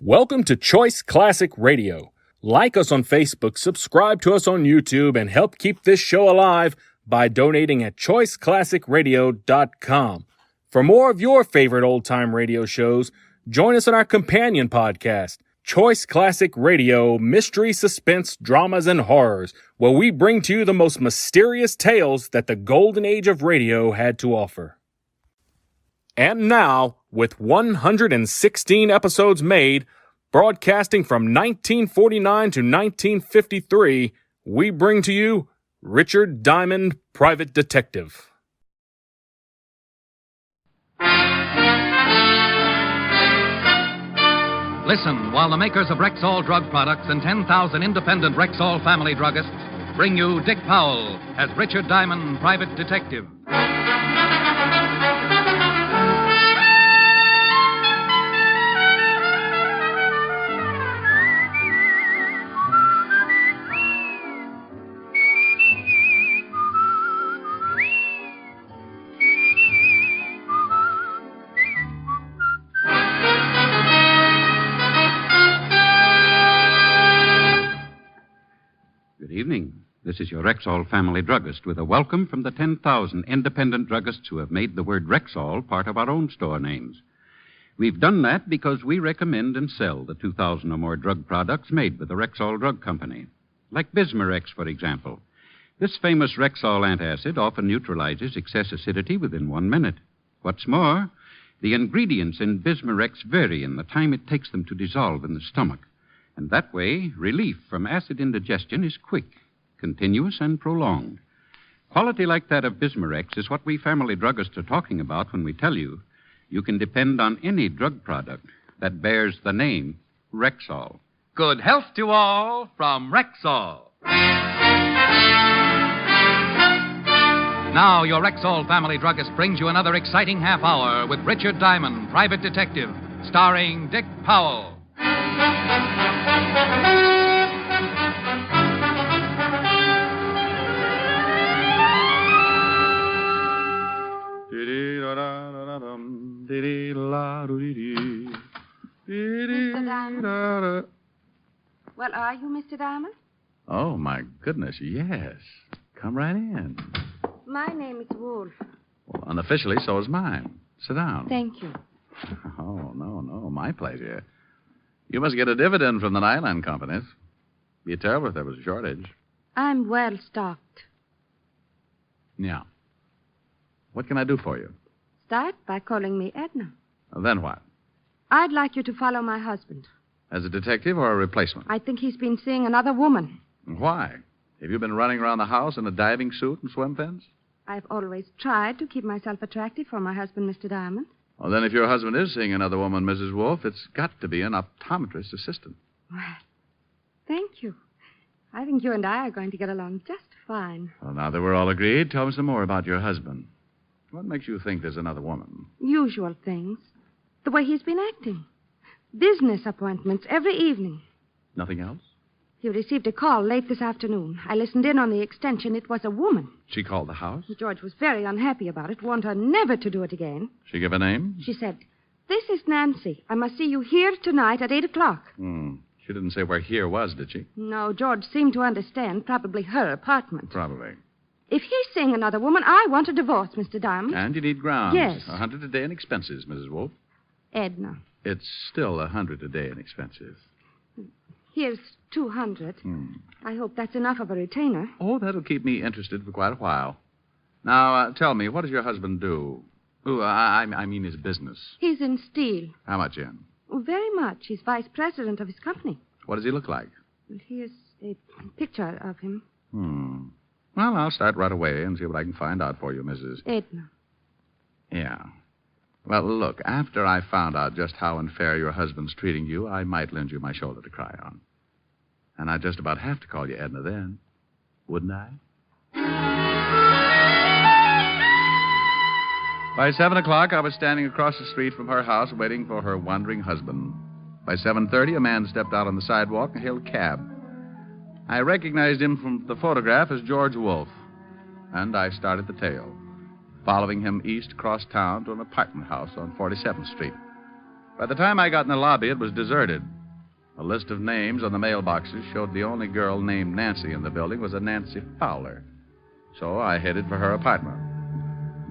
Welcome to Choice Classic Radio. Like us on Facebook, subscribe to us on YouTube, and help keep this show alive by donating at choiceclassicradio.com. For more of your favorite old-time radio shows, join us on our companion podcast, Choice Classic Radio, Mystery, Suspense, Dramas, and Horrors, where we bring to you the most mysterious tales that the golden age of radio had to offer. And now, with 116 episodes made, broadcasting from 1949 to 1953, we bring to you Richard Diamond, Private Detective. Listen while the makers of Rexall drug products and 10,000 independent Rexall family druggists bring you Dick Powell as Richard Diamond, Private Detective. This is your Rexall family druggist with a welcome from the 10,000 independent druggists who have made the word Rexall part of our own store names. We've done that because we recommend and sell the 2,000 or more drug products made with the Rexall Drug Company. Like Bismarex, for example. This famous Rexall antacid often neutralizes excess acidity within 1 minute. What's more, the ingredients in Bismarex vary in the time it takes them to dissolve in the stomach. And that way, relief from acid indigestion is quick, continuous, and prolonged. Quality like that of Bismarex is what we family druggists are talking about when we tell you you can depend on any drug product that bears the name Rexall. Good health to all from Rexall. Now, your Rexall family druggist brings you another exciting half hour with Richard Diamond, Private Detective, starring Dick Powell. Mr. Diamond? Well, are you Mr. Diamond? Oh, my goodness, yes. Come right in. My name is Wolfe. Well, unofficially, so is mine. Sit down. Thank you. Oh, no, my pleasure. You must get a dividend from the nylon companies. Be terrible if there was a shortage. I'm well stocked. Yeah. What can I do for you? Start by calling me Edna. Then what? I'd like you to follow my husband. As a detective or a replacement? I think he's been seeing another woman. Why? Have you been running around the house in a diving suit and swim fins? I've always tried to keep myself attractive for my husband, Mr. Diamond. Well, then if your husband is seeing another woman, Mrs. Wolfe, it's got to be an optometrist assistant. Well, thank you. I think you and I are going to get along just fine. Well, now that we're all agreed, tell me some more about your husband. What makes you think there's another woman? Usual things. The way he's been acting. Business appointments every evening. Nothing else? He received a call late this afternoon. I listened in on the extension. It was a woman. She called the house? George was very unhappy about it, warned her never to do it again. She give a name? She said, "This is Nancy. I must see you here tonight at 8 o'clock. She didn't say where here was, did she? No, George seemed to understand. Probably her apartment. Probably. If he's seeing another woman, I want a divorce, Mr. Diamond. And you need grounds. Yes. 100 a day in expenses, Mrs. Wolfe. Edna. It's still 100 a day in expenses. Here's 200. I hope that's enough of a retainer. Oh, that'll keep me interested for quite a while. Now, tell me, what does your husband do? I mean his business. He's in steel. How much in? Oh, very much. He's vice president of his company. What does he look like? Well, here's a picture of him. Well, I'll start right away and see what I can find out for you, Mrs. Edna. Yeah. Well, look, after I found out just how unfair your husband's treating you, I might lend you my shoulder to cry on. And I'd just about have to call you Edna then, wouldn't I? By 7 o'clock, I was standing across the street from her house waiting for her wandering husband. By 7:30, a man stepped out on the sidewalk and hailed a cab. I recognized him from the photograph as George Wolfe, and I started the tale, following him east across town to an apartment house on 47th Street. By the time I got in the lobby, it was deserted. A list of names on the mailboxes showed the only girl named Nancy in the building was a Nancy Fowler. So I headed for her apartment.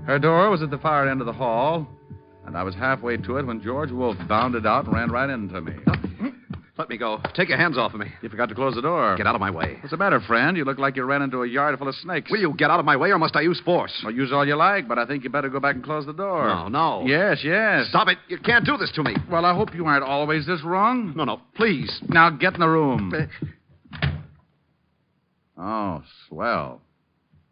Her door was at the far end of the hall, and I was halfway to it when George Wolfe bounded out and ran right into me. Let me go. Take your hands off of me. You forgot to close the door. Get out of my way. What's the matter, friend? You look like you ran into a yard full of snakes. Will you get out of my way, or must I use force? Well, use all you like, but I think you better go back and close the door. No. Yes. Stop it. You can't do this to me. Well, I hope you aren't always this wrong. No, please. Now get in the room. Oh, swell.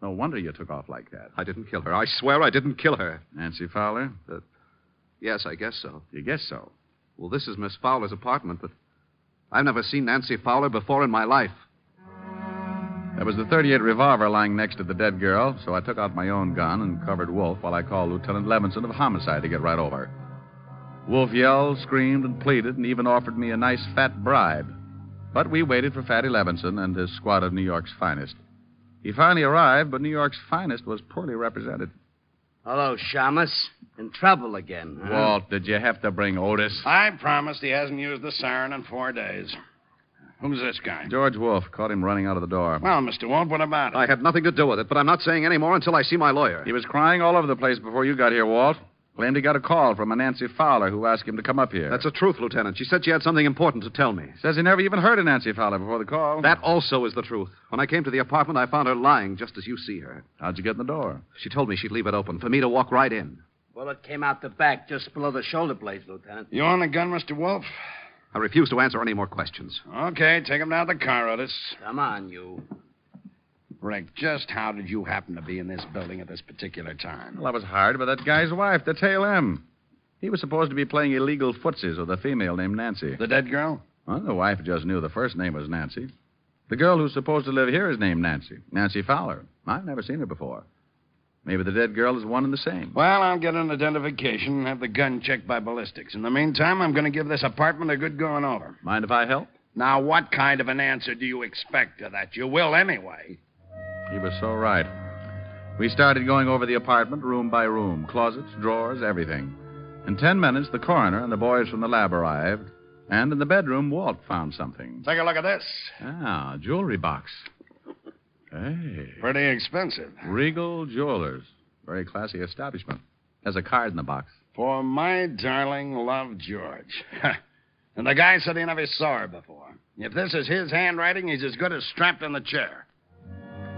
No wonder you took off like that. I didn't kill her. I swear I didn't kill her. Nancy Fowler? Yes, I guess so. You guess so. Well, this is Miss Fowler's apartment, but I've never seen Nancy Fowler before in my life. There was the .38 revolver lying next to the dead girl, so I took out my own gun and covered Wolfe while I called Lieutenant Levinson of homicide to get right over. Wolfe yelled, screamed, and pleaded, and even offered me a nice fat bribe. But we waited for Fatty Levinson and his squad of New York's finest. He finally arrived, but New York's finest was poorly represented. Hello, Shamus. In trouble again, huh? Walt, did you have to bring Otis? I promised he hasn't used the siren in 4 days. Who's this guy? George Wolfe. Caught him running out of the door. Well, Mr. Wolfe, what about it? I had nothing to do with it, but I'm not saying any more until I see my lawyer. He was crying all over the place before you got here, Walt. Claimed he got a call from a Nancy Fowler who asked him to come up here. That's the truth, Lieutenant. She said she had something important to tell me. Says he never even heard of Nancy Fowler before the call. That also is the truth. When I came to the apartment, I found her lying just as you see her. How'd you get in the door? She told me she'd leave it open for me to walk right in. Bullet came out the back just below the shoulder blades, Lieutenant. You on the gun, Mr. Wolfe? I refuse to answer any more questions. Okay, take him down to the car, Otis. Come on, you. Rick, just how did you happen to be in this building at this particular time? Well, I was hired by that guy's wife to tail him. He was supposed to be playing illegal footsies with a female named Nancy. The dead girl? Well, the wife just knew the first name was Nancy. The girl who's supposed to live here is named Nancy. Nancy Fowler. I've never seen her before. Maybe the dead girl is one and the same. Well, I'll get an identification and have the gun checked by ballistics. In the meantime, I'm going to give this apartment a good going over. Mind if I help? Now, what kind of an answer do you expect to that? You will anyway. He was so right. We started going over the apartment room by room, closets, drawers, everything. In 10 minutes, the coroner and the boys from the lab arrived, and in the bedroom, Walt found something. Take a look at this. Ah, a jewelry box. Hey. Pretty expensive. Regal Jewelers. Very classy establishment. There's a card in the box. For my darling love, George. And the guy said he never saw her before. If this is his handwriting, he's as good as strapped in the chair.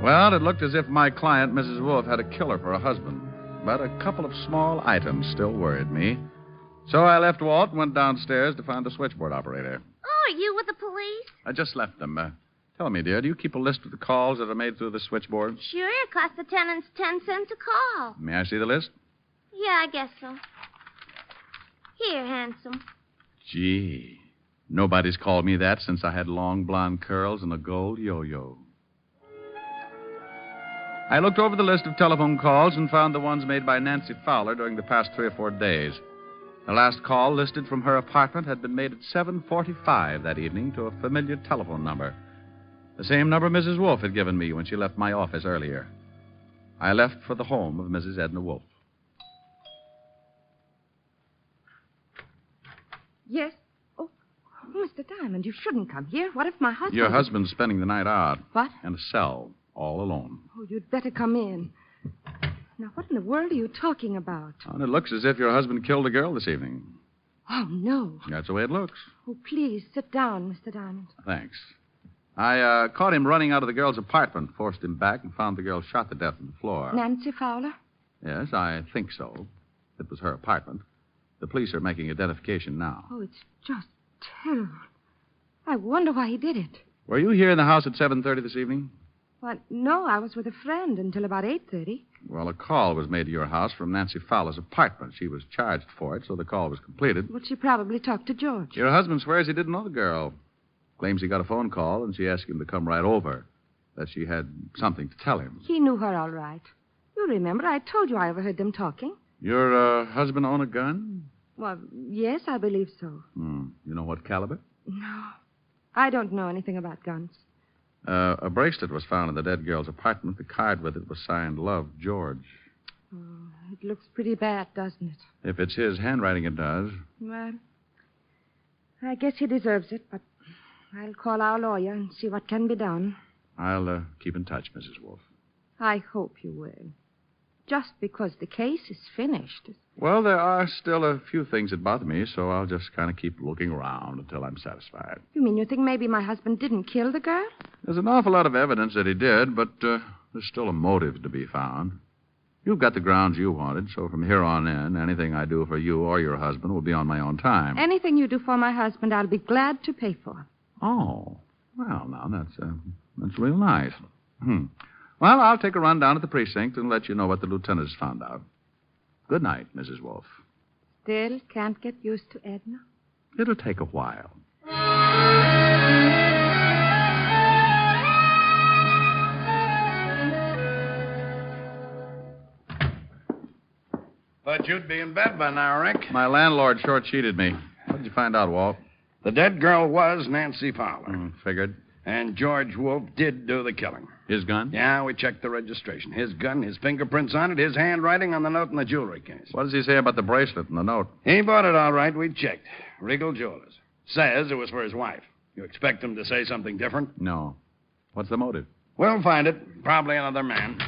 Well, it looked as if my client, Mrs. Wolfe, had a killer for a husband. But a couple of small items still worried me. So I left Walt and went downstairs to find the switchboard operator. Oh, are you with the police? I just left them. Tell me, dear, do you keep a list of the calls that are made through the switchboard? Sure, it costs the tenants 10 cents a call. May I see the list? Yeah, I guess so. Here, handsome. Gee, nobody's called me that since I had long blonde curls and a gold yo-yo. I looked over the list of telephone calls and found the ones made by Nancy Fowler during the past 3 or 4 days. The last call listed from her apartment had been made at 7:45 that evening to a familiar telephone number. The same number Mrs. Wolfe had given me when she left my office earlier. I left for the home of Mrs. Edna Wolfe. Yes? Oh, Mr. Diamond, you shouldn't come here. What if my husband... Your husband's spending the night out. What? In a cell, all alone. Oh, you'd better come in. Now, what in the world are you talking about? And it looks as if your husband killed a girl this evening. Oh, no. That's the way it looks. Oh, please, sit down, Mr. Diamond. Thanks. I caught him running out of the girl's apartment, forced him back, and found the girl shot to death on the floor. Nancy Fowler? Yes, I think so. It was her apartment. The police are making identification now. Oh, it's just terrible. I wonder why he did it. Were you here in the house at 7:30 this evening? Well, no, I was with a friend until about 8:30. Well, a call was made to your house from Nancy Fowler's apartment. She was charged for it, so the call was completed. Well, she probably talked to George. Your husband swears he didn't know the girl. Claims he got a phone call, and she asked him to come right over. That she had something to tell him. He knew her all right. You remember, I told you I overheard them talking. Your husband own a gun? Well, yes, I believe so. You know what caliber? No, I don't know anything about guns. A bracelet was found in the dead girl's apartment. The card with it was signed Love, George. Oh, it looks pretty bad, doesn't it? If it's his handwriting, it does. Well, I guess he deserves it, but I'll call our lawyer and see what can be done. I'll keep in touch, Mrs. Wolfe. I hope you will. Just because the case is finished. Well, there are still a few things that bother me, so I'll just kind of keep looking around until I'm satisfied. You mean you think maybe my husband didn't kill the girl? There's an awful lot of evidence that he did, but there's still a motive to be found. You've got the grounds you wanted, so from here on in, anything I do for you or your husband will be on my own time. Anything you do for my husband, I'll be glad to pay for. Oh, well, now, that's real nice. Well, I'll take a run down at the precinct and let you know what the lieutenant has found out. Good night, Mrs. Wolfe. Still can't get used to Edna? It'll take a while. Thought you'd be in bed by now, Rick. My landlord short-cheated me. What did you find out, Walt? The dead girl was Nancy Fowler. Figured. And George Wolfe did do the killing. His gun? Yeah, we checked the registration. His gun, his fingerprints on it, his handwriting on the note in the jewelry case. What does he say about the bracelet and the note? He bought it all right. We checked. Regal Jewelers. Says it was for his wife. You expect him to say something different? No. What's the motive? We'll find it. Probably another man.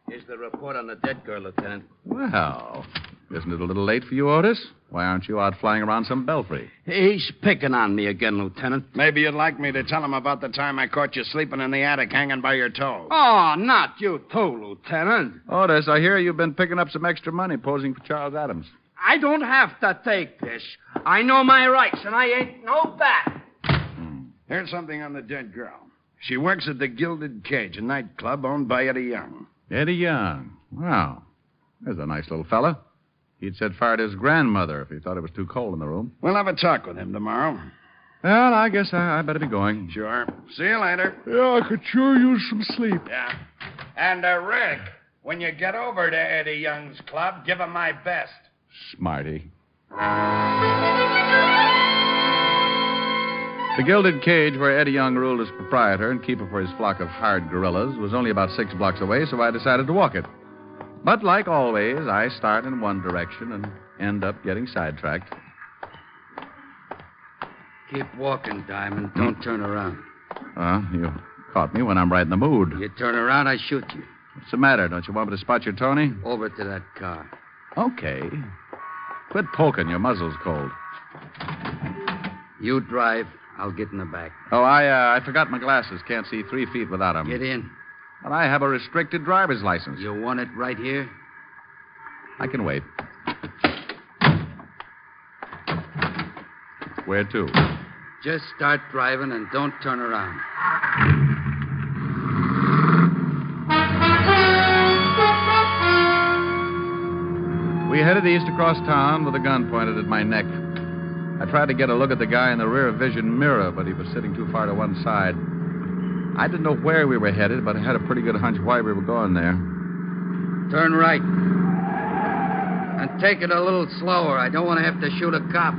Here's the report on the dead girl, Lieutenant. Well, isn't it a little late for you, Otis? Why aren't you out flying around some belfry? He's picking on me again, Lieutenant. Maybe you'd like me to tell him about the time I caught you sleeping in the attic hanging by your toes. Oh, not you too, Lieutenant. Otis, I hear you've been picking up some extra money posing for Charles Adams. I don't have to take this. I know my rights, and I ain't no bat. Here's something on the dead girl. She works at the Gilded Cage, a nightclub owned by Eddie Young. Eddie Young. Wow. There's a nice little fella. He'd set fire to his grandmother if he thought it was too cold in the room. We'll have a talk with him tomorrow. Well, I guess I better be going. Sure. See you later. Yeah, I could sure use some sleep. Yeah. And, Rick, when you get over to Eddie Young's club, give him my best. Smarty. The Gilded Cage, where Eddie Young ruled as proprietor and keeper for his flock of hired gorillas, was only about 6 blocks away, so I decided to walk it. But like always, I start in one direction and end up getting sidetracked. Keep walking, Diamond. Don't turn around. You caught me when I'm right in the mood. You turn around, I shoot you. What's the matter? Don't you want me to spot your Tony? Over to that car. Okay. Quit poking. Your muzzle's cold. You drive. I'll get in the back. Oh, I forgot my glasses. Can't see 3 feet without them. Get in. But I have a restricted driver's license. You want it right here? I can wait. Where to? Just start driving and don't turn around. We headed east across town with a gun pointed at my neck. I tried to get a look at the guy in the rear vision mirror, but he was sitting too far to one side. I didn't know where we were headed, but I had a pretty good hunch why we were going there. Turn right. And take it a little slower. I don't want to have to shoot a cop.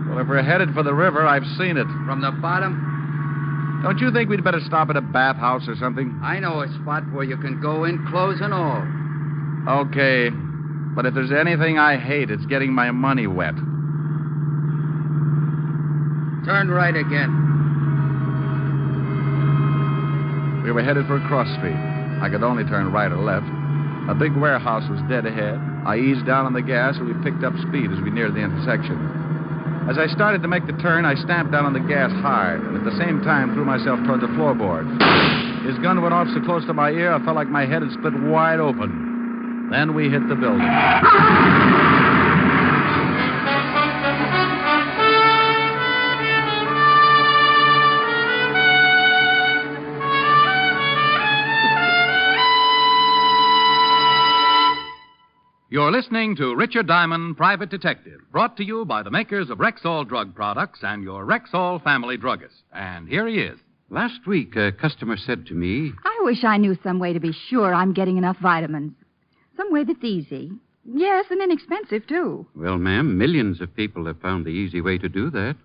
Well, if we're headed for the river, I've seen it. From the bottom? Don't you think we'd better stop at a bathhouse or something? I know a spot where you can go in, clothes and all. Okay. But if there's anything I hate, it's getting my money wet. Turn right again. We were headed for a cross street. I could only turn right or left. A big warehouse was dead ahead. I eased down on the gas, and we picked up speed as we neared the intersection. As I started to make the turn, I stamped down on the gas hard, and at the same time threw myself toward the floorboard. His gun went off so close to my ear, I felt like my head had split wide open. Then we hit the building. You're listening to Richard Diamond, Private Detective, brought to you by the makers of Rexall Drug Products and your Rexall family druggist. And here he is. Last week, a customer said to me, I wish I knew some way to be sure I'm getting enough vitamins. Some way that's easy. Yes, and inexpensive, too. well, ma'am, millions of people have found the easy way to do that.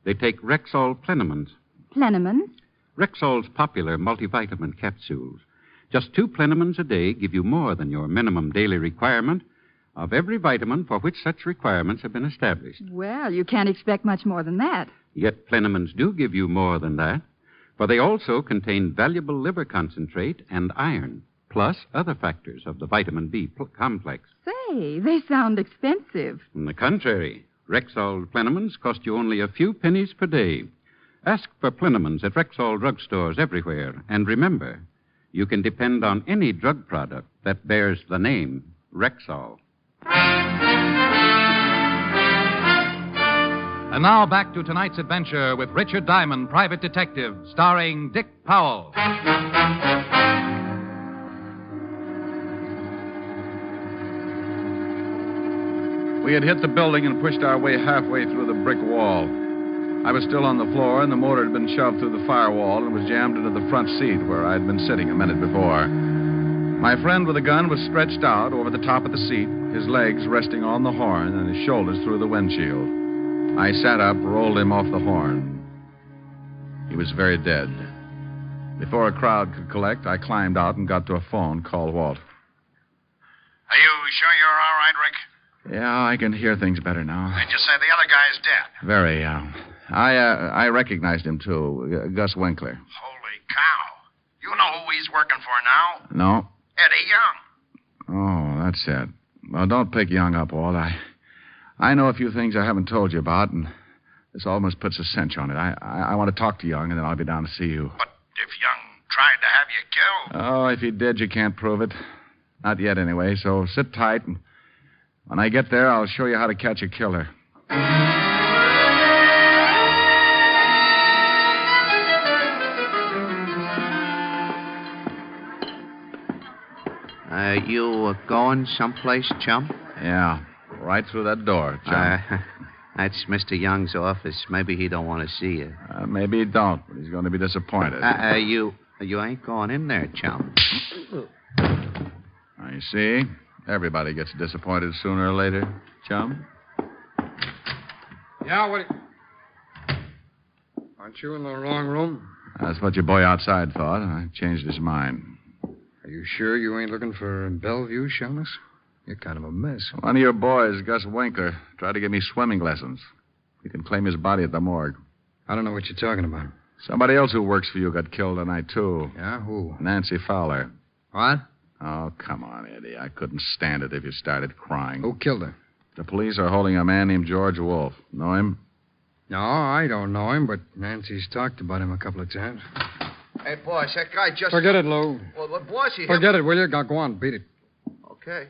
They take Rexall Plenamins. Plenamins? Rexall's popular multivitamin capsules. Just 2 Plenamins a day give you more than your minimum daily requirement of every vitamin for which such requirements have been established. Well, you can't expect much more than that. Yet Plenamons do give you more than that, for they also contain valuable liver concentrate and iron, plus other factors of the vitamin B complex. Say, they sound expensive. On the contrary, Rexall Plenamons cost you only a few pennies per day. Ask for Plenamons at Rexall drugstores everywhere, and remember, you can depend on any drug product that bears the name Rexall. And now back to tonight's adventure with Richard Diamond, Private Detective, starring Dick Powell. We had hit the building and pushed our way halfway through the brick wall. I was still on the floor, and the motor had been shoved through the firewall and was jammed into the front seat where I had been sitting a minute before. My friend with the gun was stretched out over the top of the seat, his legs resting on the horn and his shoulders through the windshield. I sat up, rolled him off the horn. He was very dead. Before a crowd could collect, I climbed out and got to a phone, called Walt. Are you sure you're all right, Rick? Yeah, I can hear things better now. They just say the other guy's dead. Very. I recognized him, too. Gus Winkler. Holy cow. You know who he's working for now? No. Eddie Young. Oh, that's it. Well, don't pick Young up, Walt. I know a few things I haven't told you about, and this almost puts a cinch on it. I want to talk to Young, and then I'll be down to see you. But if Young tried to have you killed... Oh, if he did, you can't prove it. Not yet, anyway, so sit tight, and when I get there, I'll show you how to catch a killer. You going someplace, chum? Yeah, right through that door, chum. That's Mr. Young's office. Maybe he don't want to see you. Maybe he don't, but he's going to be disappointed. You ain't going in there, chum. I see. Everybody gets disappointed sooner or later, chum. Yeah, what... Aren't you in the wrong room? That's what your boy outside thought. I changed his mind. Are you sure you ain't looking for Bellevue, Shamus? You're kind of a mess. One of your boys, Gus Winkler, tried to give me swimming lessons. He can claim his body at the morgue. I don't know what you're talking about. Somebody else who works for you got killed tonight, too. Yeah, who? Nancy Fowler. What? Oh, come on, Eddie. I couldn't stand it if you started crying. Who killed her? The police are holding a man named George Wolfe. Know him? No, I don't know him, but Nancy's talked about him a couple of times. Hey, boss, that guy just... Forget it, Lou. Well, boss, he... Forget it, will you? Go on, beat it. Okay.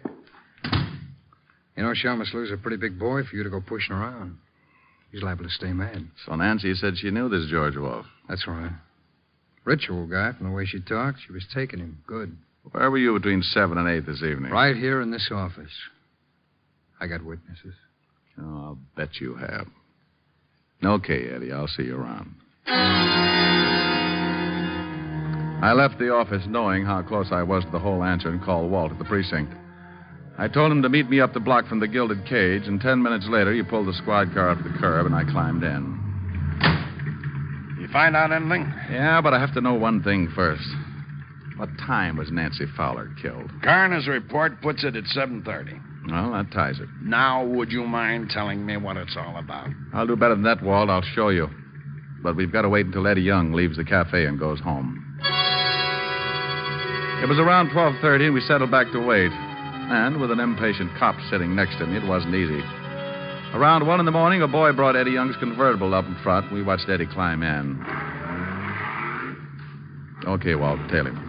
You know, Shamus Lou's a pretty big boy for you to go pushing around. He's liable to stay mad. So Nancy said she knew this George Wolfe. That's right. Ritual guy, from the way she talked, she was taking him good. Where were you between 7 and 8 this evening? Right here in this office. I got witnesses. Oh, I'll bet you have. Okay, Eddie, I'll see you around. I left the office knowing how close I was to the whole answer and called Walt at the precinct. I told him to meet me up the block from the Gilded Cage, and 10 minutes later, he pulled the squad car up the curb, and I climbed in. You find out anything? Yeah, but I have to know one thing first. What time was Nancy Fowler killed? Coroner's report puts it at 7:30. Well, that ties it. Now, would you mind telling me what it's all about? I'll do better than that, Walt. I'll show you. But we've got to wait until Eddie Young leaves the cafe and goes home. It was around 12:30, and we settled back to wait. And with an impatient cop sitting next to me, it wasn't easy. Around 1 in the morning, a boy brought Eddie Young's convertible up in front. We watched Eddie climb in. Okay, Walt, tail him.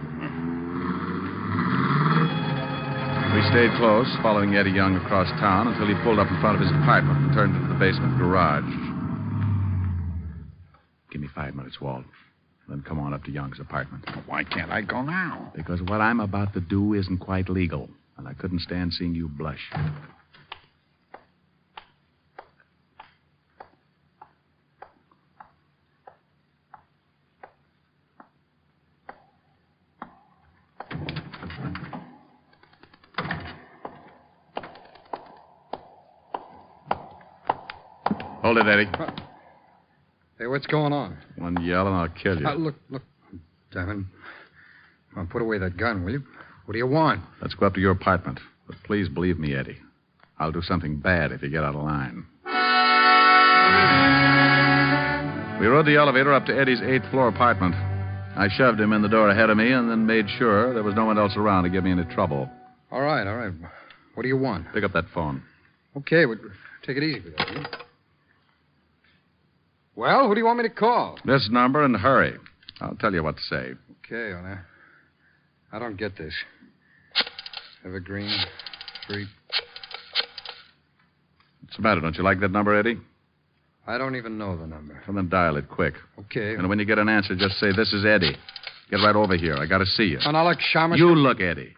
We stayed close, following Eddie Young across town until he pulled up in front of his apartment and turned into the basement garage. Give me 5 minutes, Walt. Then come on up to Young's apartment. Why can't I go now? Because what I'm about to do isn't quite legal, and I couldn't stand seeing you blush. Hold it, Eddie. Hey, what's going on? One yell and I'll kill you. Look. Diamond. Come on, put away that gun, will you? What do you want? Let's go up to your apartment. But please believe me, Eddie. I'll do something bad if you get out of line. We rode the elevator up to Eddie's 8th-floor apartment. I shoved him in the door ahead of me and then made sure there was no one else around to give me any trouble. All right. What do you want? Pick up that phone. Okay, but take it easy with that. Huh? Well, who do you want me to call? This number and hurry. I'll tell you what to say. Okay, well, now, I don't get this. Evergreen Street. What's the matter? Don't you like that number, Eddie? I don't even know the number. Well, then dial it quick. Okay. And when you get an answer, just say, "This is Eddie. Get right over here. I got to see you." And I'll look, Shamus. You look, Eddie.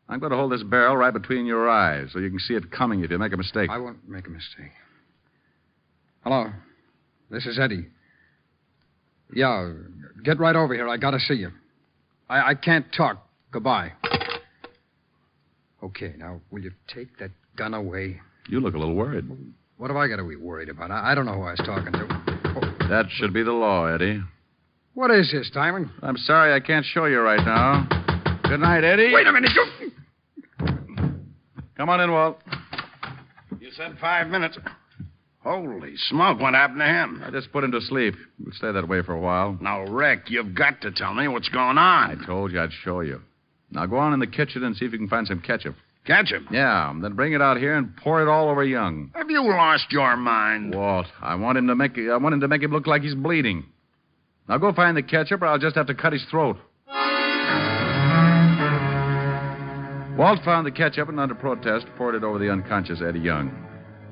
I'm going to hold this barrel right between your eyes so you can see it coming if you make a mistake. I won't make a mistake. Hello. This is Eddie. Yeah, get right over here. I got to see you. I can't talk. Goodbye. Okay, now, will you take that gun away? You look a little worried. What have I got to be worried about? I don't know who I was talking to. Oh. That should be the law, Eddie. What is this, Diamond? I'm sorry I can't show you right now. Good night, Eddie. Wait a minute. Come on in, Walt. You said 5 minutes. Holy smoke, what happened to him? I just put him to sleep. We'll stay that way for a while. Now, Rick, you've got to tell me what's going on. I told you I'd show you. Now go on in the kitchen and see if you can find some ketchup. Ketchup? Yeah, then bring it out here and pour it all over Young. Have you lost your mind? Walt, I want him to make him look like he's bleeding. Now go find the ketchup or I'll just have to cut his throat. Walt found the ketchup and under protest poured it over the unconscious Eddie Young.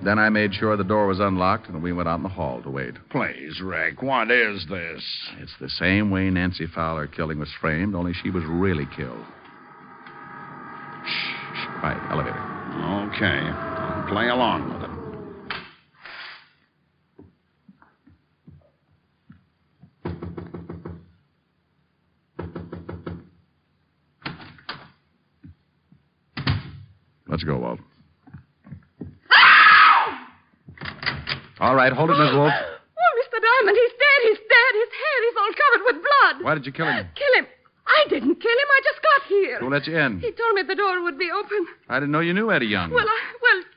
Then I made sure the door was unlocked and we went out in the hall to wait. Please, Rick, what is this? It's the same way Nancy Fowler killing was framed, only she was really killed. Shh. Quiet, elevator. Okay. I'll play along with it. Let's go, Walt. All right, hold it, Miss Wolfe. Oh, Mr. Diamond, he's dead. He's dead. His hair is all covered with blood. Why did you kill him? Kill him? I didn't kill him. I just got here. Who let you in? He told me the door would be open. I didn't know you knew Eddie Young. Well,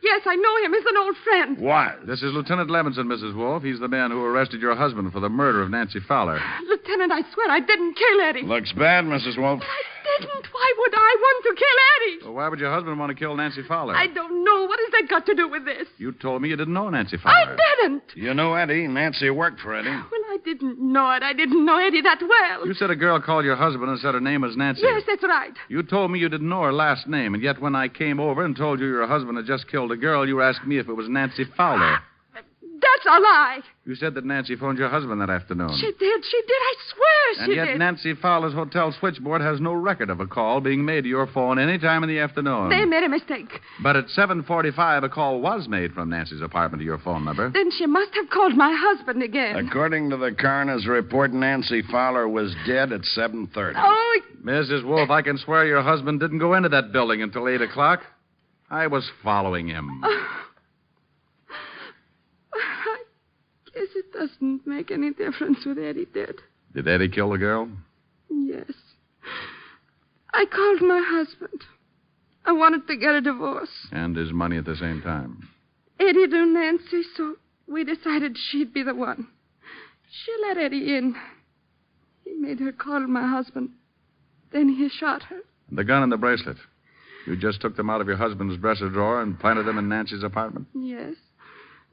yes, I know him. He's an old friend. What? This is Lieutenant Levinson, Mrs. Wolfe. He's the man who arrested your husband for the murder of Nancy Fowler. Lieutenant, I swear I didn't kill Eddie. Looks bad, Mrs. Wolfe. I didn't. Why would I want to kill Eddie? Well, why would your husband want to kill Nancy Fowler? I don't know. What has that got to do with this? You told me you didn't know Nancy Fowler. I didn't. You know Eddie. Nancy worked for Eddie. Well, I didn't know it. I didn't know Eddie that well. You said a girl called your husband and said her name was Nancy. Yes, that's right. You told me you didn't know her last name, and yet when I came over and told you your husband had just killed a girl, you asked me if it was Nancy Fowler. That's a lie. You said that Nancy phoned your husband that afternoon. She did. I swear And yet Nancy Fowler's hotel switchboard has no record of a call being made to your phone any time in the afternoon. They made a mistake. But at 7:45, a call was made from Nancy's apartment to your phone number. Then she must have called my husband again. According to the coroner's report, Nancy Fowler was dead at 7:30. Oh, Mrs. Wolfe, I can swear your husband didn't go into that building until 8 o'clock. I was following him. I guess it doesn't make any difference with Eddie dead. Did Eddie kill the girl? Yes. I called my husband. I wanted to get a divorce. And his money at the same time. Eddie knew Nancy, so we decided she'd be the one. She let Eddie in. He made her call my husband. Then he shot her. The gun and the bracelet. You just took them out of your husband's dresser drawer and planted them in Nancy's apartment? Yes.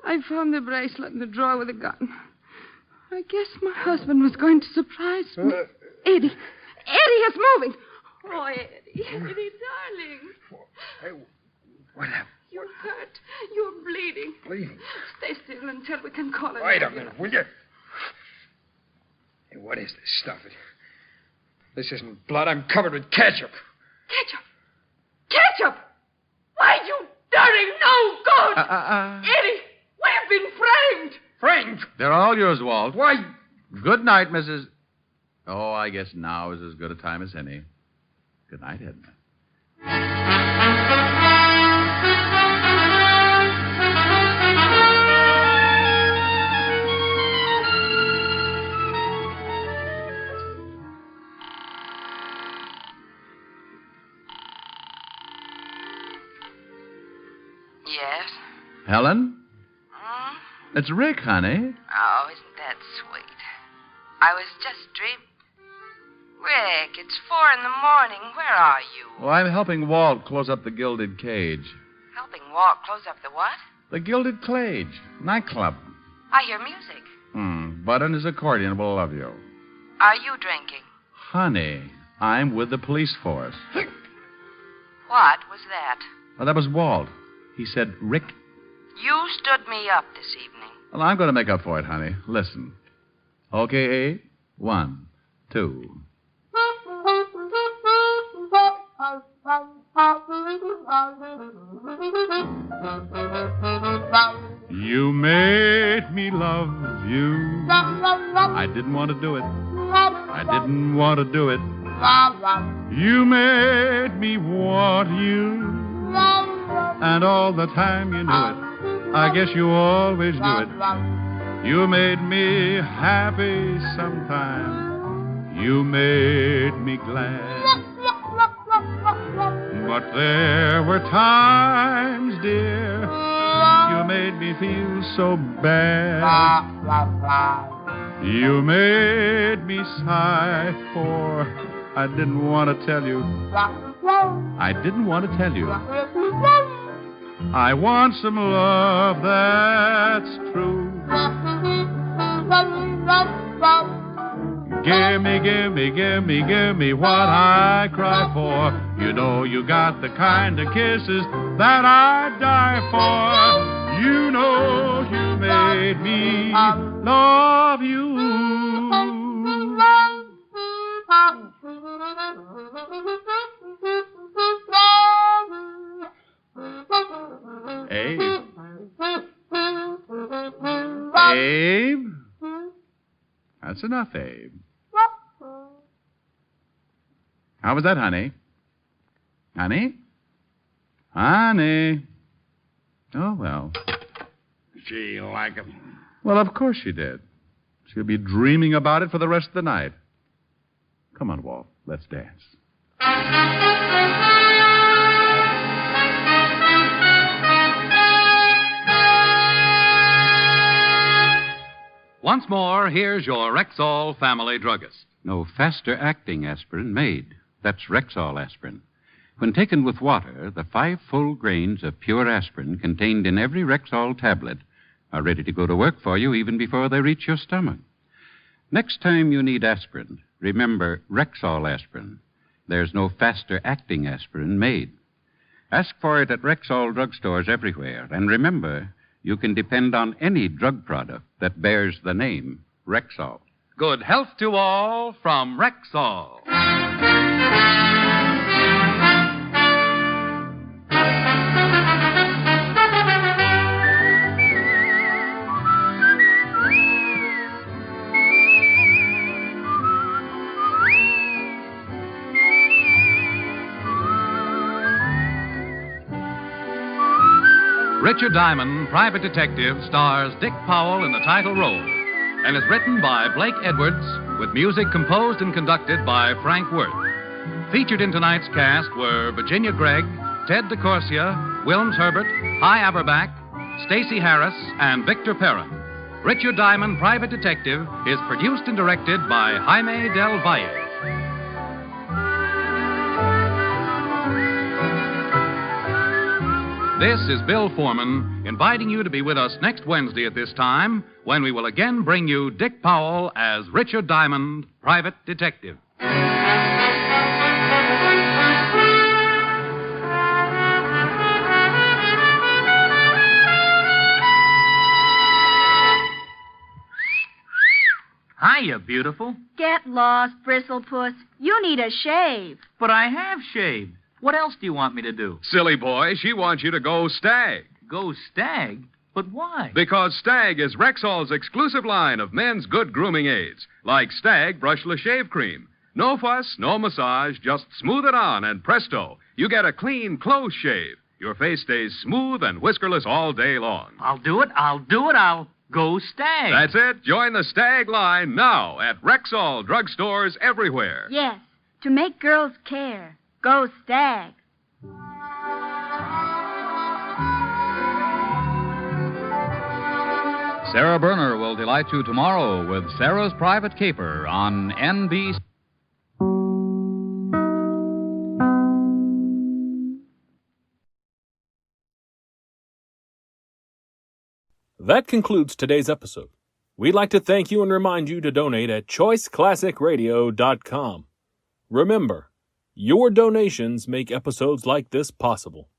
I found the bracelet in the drawer with the gun. I guess my husband was going to surprise me. Eddie is moving. Oh, Eddie, darling. Hey, what happened? You're hurt. You're bleeding. Bleeding? Stay still until we can call it. Wait a minute, will you? Hey, what is this stuff? This isn't blood. I'm covered with ketchup. Ketchup? Why, you dirty no good! Eddie, we've been framed. Framed? They're all yours, Walt. Why? Good night, Mrs. Oh, I guess now is as good a time as any. Good night, Edna. Yes? Helen? It's Rick, honey. Oh, isn't that that's sweet. I was just dreaming. Rick, it's 4 a.m. Where are you? Well, I'm helping Walt close up the Gilded Cage. Helping Walt close up the what? The Gilded Cage. Nightclub. I hear music. Bud and his accordion will love you. Are you drinking? Honey, I'm with the police force. What was that? Well, that was Walt. He said, Rick. You stood me up this evening. Well, I'm going to make up for it, honey. Listen. Okay, Abe? 1, 2. You made me love you. I didn't want to do it. I didn't want to do it. You made me want you. And all the time you knew it. I guess you always knew it. You made me happy sometime. You made me glad. But there were times, dear, you made me feel so bad. You made me sigh, for I didn't want to tell you. I didn't want to tell you. I want some love that's true. Give me what I cry for. You know you got the kind of kisses that I die for. You know you made me love you. Abe? Abe? That's enough, Abe. How was that, honey? Honey? Honey? Oh, well. She like him. Well, of course she did. She'll be dreaming about it for the rest of the night. Come on, Walt. Let's dance. Once more, here's your Rexall family druggist. No faster-acting aspirin made. That's Rexall aspirin. When taken with water, the 5 full grains of pure aspirin contained in every Rexall tablet are ready to go to work for you even before they reach your stomach. Next time you need aspirin, remember Rexall aspirin. There's no faster-acting aspirin made. Ask for it at Rexall drugstores everywhere. And remember, you can depend on any drug product that bears the name Rexall. Good health to all from Rexall. Richard Diamond, Private Detective, stars Dick Powell in the title role and is written by Blake Edwards with music composed and conducted by Frank Worth. Featured in tonight's cast were Virginia Gregg, Ted DeCorsia, Wilms Herbert, Hy Averback, Stacey Harris, and Victor Perrin. Richard Diamond, Private Detective is produced and directed by Jaime Del Valle. This is Bill Foreman inviting you to be with us next Wednesday at this time when we will again bring you Dick Powell as Richard Diamond, Private Detective. Hiya, beautiful. Get lost, Bristlepuss. You need a shave. But I have shaved. What else do you want me to do? Silly boy, she wants you to go Stag. Go Stag? But why? Because Stag is Rexall's exclusive line of men's good grooming aids, like Stag Brushless Shave Cream. No fuss, no massage, just smooth it on, and presto, you get a clean, close shave. Your face stays smooth and whiskerless all day long. I'll do it. I'll go Stag. That's it. Join the Stag line now at Rexall drugstores everywhere. Yes, to make girls care. Go Stag. Sarah Berner will delight you tomorrow with Sarah's Private Caper on NBC. That concludes today's episode. We'd like to thank you and remind you to donate at choiceclassicradio.com. Remember, your donations make episodes like this possible.